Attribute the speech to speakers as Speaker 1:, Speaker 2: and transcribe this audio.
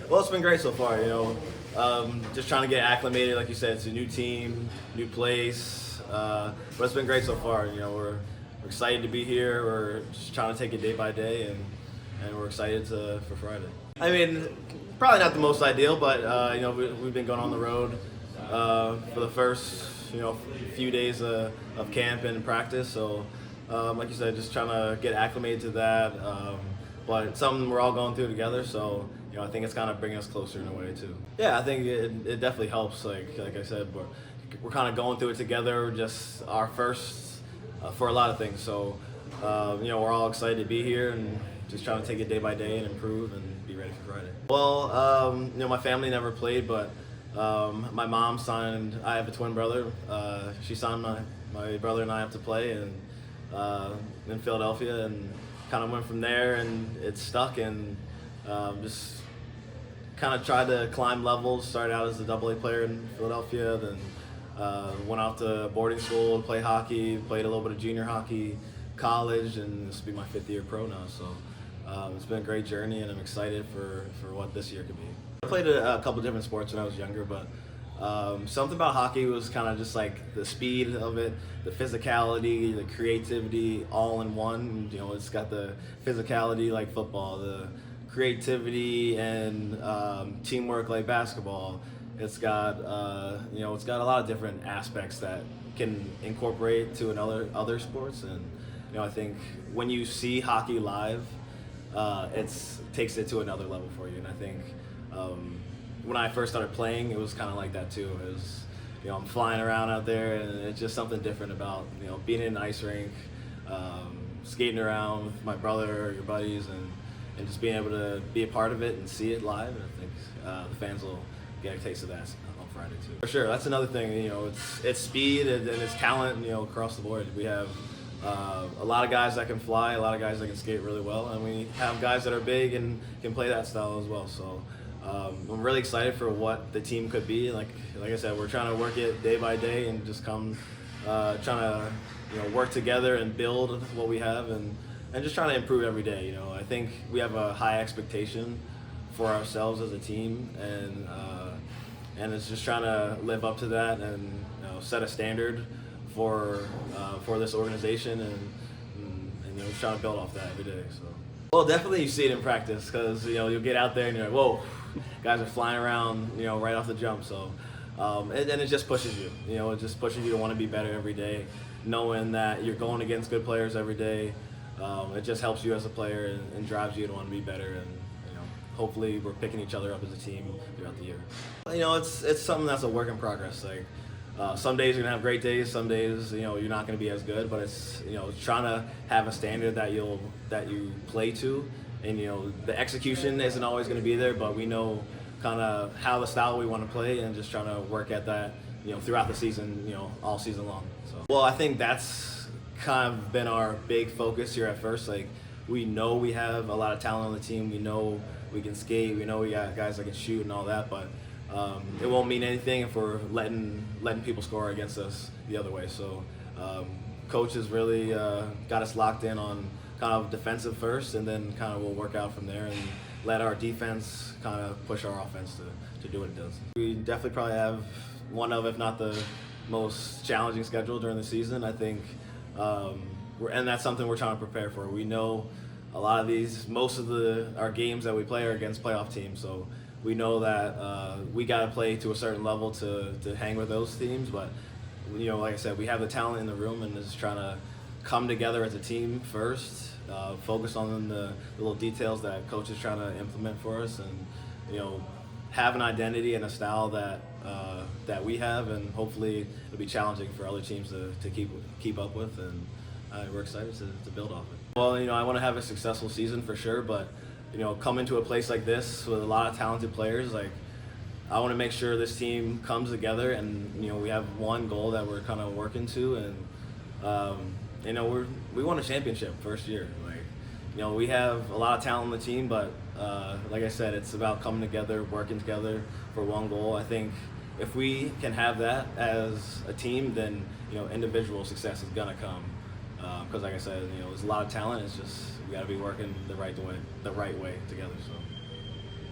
Speaker 1: Well, it's been great so far. Just trying to get acclimated, like you said. It's a new team, new place, but it's been great so far. We're excited to be here. We're just trying to take it day by day, and we're excited for Friday. I mean, probably not the most ideal, but we've been going on the road for the first few days of camp and practice. So, like you said, just trying to get acclimated to that. But it's something we're all going through together. So, I think it's kind of bringing us closer in a way too. Yeah, I think it definitely helps. Like I said, we're kind of going through it together. Just our first for a lot of things. So, we're all excited to be here and just trying to take it day by day and improve and be ready for Friday. Well, my family never played, but my mom signed. I have a twin brother. She signed my brother and I up to play in Philadelphia, and kind of went from there, and it stuck, and just kind of tried to climb levels. Started out as a AA player in Philadelphia, then went off to boarding school to play hockey, played a little bit of junior hockey, college, and this will be my 5th year pro now. So it's been a great journey, and I'm excited for what this year could be. I played a couple different sports when I was younger, but something about hockey was kind of just like the speed of it, the physicality, the creativity, all in one. It's got the physicality like football, the creativity and teamwork like basketball. It's got it's got a lot of different aspects that can incorporate to other sports, and I think when you see hockey live, it takes it to another level for you. And I think when I first started playing, it was kind of like that too. It was, I'm flying around out there, and it's just something different about being in an ice rink, skating around with my brother or your buddies, and just being able to be a part of it and see it live. And I think the fans will get a taste of that on Friday too. For sure, that's another thing. It's speed and it's talent. Across the board, we have a lot of guys that can fly, a lot of guys that can skate really well, and we have guys that are big and can play that style as well. So I'm really excited for what the team could be. Like I said, we're trying to work it day by day and just trying to work together and build what we have, and just trying to improve every day. I think we have a high expectation for ourselves as a team, and it's just trying to live up to that and set a standard for this organization, and just trying to build off that every day. So, well, definitely you see it in practice, because you'll get out there and you're like, whoa, guys are flying around right off the jump. So and it just pushes you. It just pushes you to want to be better every day, knowing that you're going against good players every day. It just helps you as a player and drives you to want to be better, and hopefully we're picking each other up as a team throughout the year. It's something that's a work in progress. Like some days you're gonna have great days, some days you're not gonna be as good, but it's trying to have a standard that you play to, and the execution isn't always gonna be there, but we know kind of how the style we want to play, and just trying to work at that throughout the season, all season long. So, well, I think that's kind of been our big focus here at first. Like, we know we have a lot of talent on the team. We know we can skate. We know we got guys that can shoot and all that. But it won't mean anything if we're letting people score against us the other way. So coach has really got us locked in on kind of defensive first, and then kind of we'll work out from there and let our defense kind of push our offense to do what it does. We definitely probably have one of, if not the most challenging schedule during the season. I think. And that's something we're trying to prepare for. We know a lot of most of our games that we play are against playoff teams, so we know that we got to play to a certain level to hang with those teams. But like I said, we have the talent in the room, and just trying to come together as a team first, focus on the little details that coach is trying to implement for us, and have an identity and a style that we have, and hopefully it'll be challenging for other teams to keep up with, and we're excited to build off it. Well, I want to have a successful season for sure, but come to a place like this with a lot of talented players, like I want to make sure this team comes together, and we have one goal that we're kind of working to, and we won a championship first year. Like we have a lot of talent on the team, but like I said, it's about coming together, working together for one goal. I think if we can have that as a team, then individual success is gonna come. Because like I said, there's a lot of talent. It's just we got to be working the right way together. So.